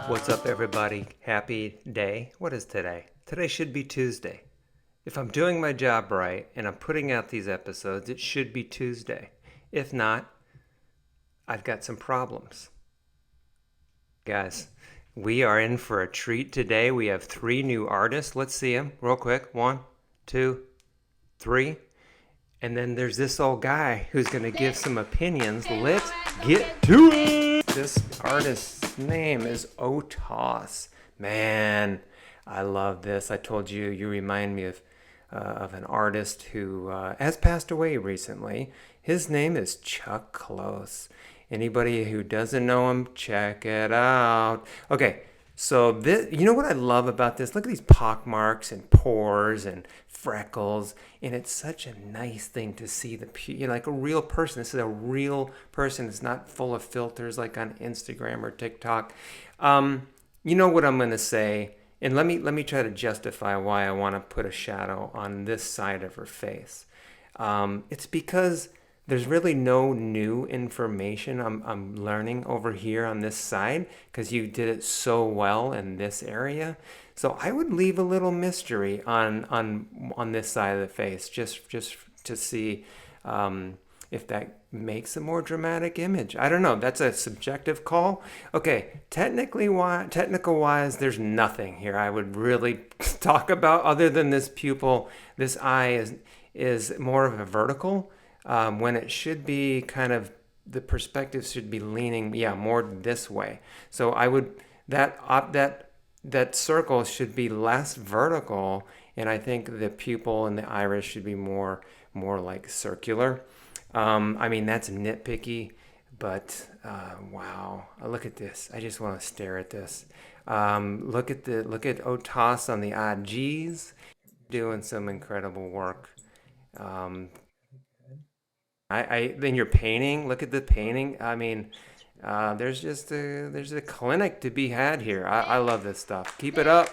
What's up, everybody? Happy day. What is today? Today should be Tuesday. If I'm doing my job right and I'm putting out these episodes, it should be Tuesday. If not, I've got some problems. Guys, we are in for a treat today. We have three new artists. Let's see them real quick. One, two, three. And then there's this old guy who's going to give some opinions. Let's get to it. This artist's name is Otas. Man, I love this. I told you, you remind me of an artist who has passed away recently. His name is Chuck Close. Anybody who doesn't know him, check it out. Okay, so this, you know what I love about this? Look at these pock marks and pores and freckles, and it's such a nice thing to see like a real person. This is a real person. It's not full of filters like on Instagram or TikTok. You know what I'm gonna say, and let me try to justify why I want to put a shadow on this side of her face. It's because there's really no new information I'm learning over here on this side because you did it so well in this area. So I would leave a little mystery on this side of the face just to see if that makes a more dramatic image. I don't know. That's a subjective call. Okay, technical wise, there's nothing here I would really talk about other than this pupil. This eye is more of a vertical. When it should be kind of the perspective should be leaning, more this way. So I would that circle should be less vertical, and I think the pupil and the iris should be more like circular. I mean that's nitpicky, but wow, look at this. I just want to stare at this. Look at Otas on the odd G's, doing some incredible work. Um, then your painting. Look at the painting. I mean, there's a clinic to be had here. I love this stuff. Keep it up.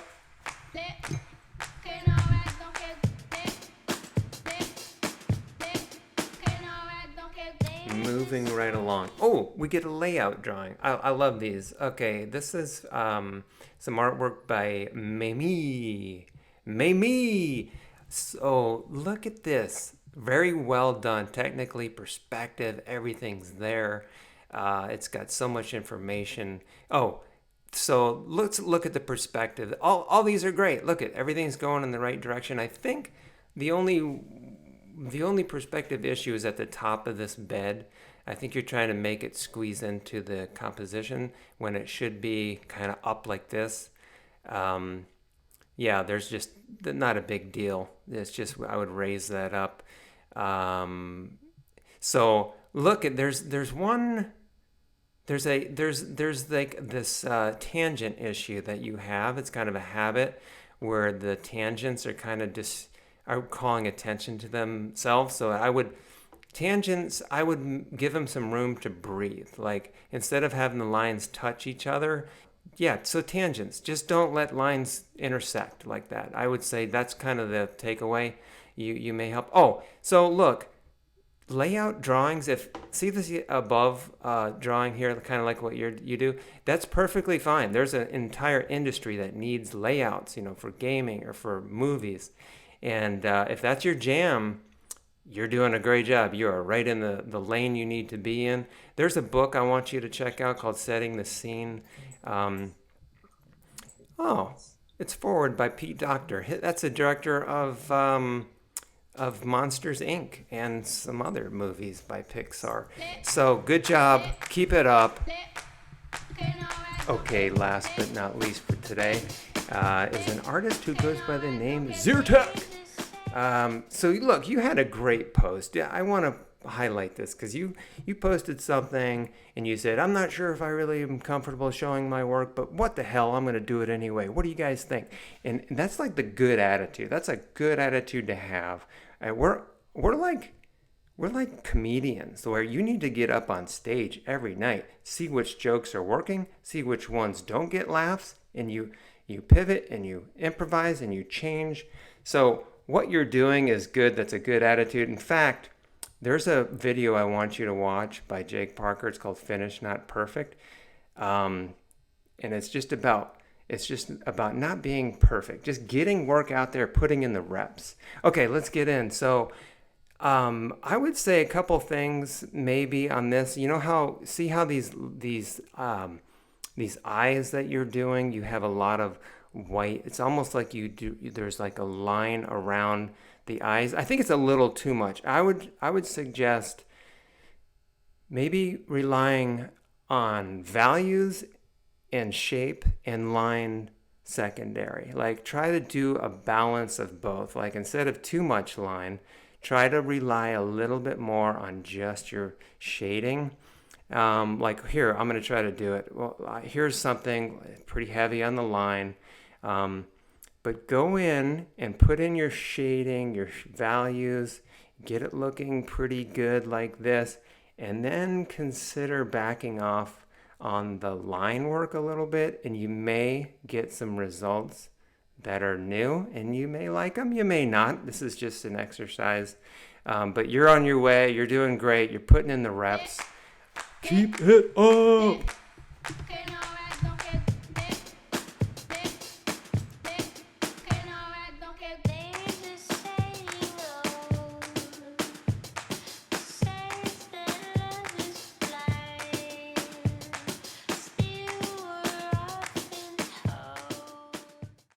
Moving right along. Oh, we get a layout drawing. I love these. Okay, this is some artwork by Mamie. Mamie. So look at this. Very well done. Technically, perspective, everything's there. It's got so much information. Oh, so let's look at the perspective. All these are great. Look at everything's going in the right direction. I think the only perspective issue is at the top of this bed. I think you're trying to make it squeeze into the composition when it should be kind of up like this. Um, yeah, there's just not a big deal. It's just I would raise that up. Um, so look at there's one there's like this tangent issue that you have. It's kind of a habit where the tangents are kind of just are calling attention to themselves. So I would give them some room to breathe. Like instead of having the lines touch each other, yeah. So tangents, just don't let lines intersect like that. I would say that's kind of the takeaway. You may help. Oh, so look, layout drawings. If see this above drawing here, kind of like what you do, that's perfectly fine. There's an entire industry that needs layouts, for gaming or for movies, and if that's your jam, you're doing a great job. You are right in the lane you need to be in. There's a book I want you to check out called Setting the Scene. Um, oh, it's forward by Pete Docter. That's the director of Monsters Inc. and some other movies by Pixar. So good job. Keep it up. Okay, last but not least for today is an artist who goes by the name Zyrtec. So look, you had a great post. Yeah, I want to highlight this because you posted something and you said, I'm not sure if I really am comfortable showing my work, but what the hell, I'm going to do it anyway. What do you guys think? And that's like the good attitude. That's a good attitude to have. We're like comedians where you need to get up on stage every night, see which jokes are working, see which ones don't get laughs, and you pivot and you improvise and you change. So what you're doing is good. That's a good attitude. In fact, there's a video I want you to watch by Jake Parker. It's called Finished Not Perfect. Um, And it's just about not being perfect, just getting work out there, putting in the reps. Okay, let's get in. So I would say a couple things maybe on this. You know how these eyes that you're doing, you have a lot of white. It's almost like there's like a line around the eyes. I think it's a little too much. I would suggest maybe relying on values and shape and line secondary. Like try to do a balance of both. Like instead of too much line, try to rely a little bit more on just your shading. Like here, I'm going to try to do it. Well, here's something pretty heavy on the line. But go in and put in your shading, your values, get it looking pretty good like this, and then consider backing off on the line work a little bit, and you may get some results that are new, and you may like them, you may not. This is just an exercise, but you're on your way. You're doing great. You're putting in the reps. Keep it up. Okay, now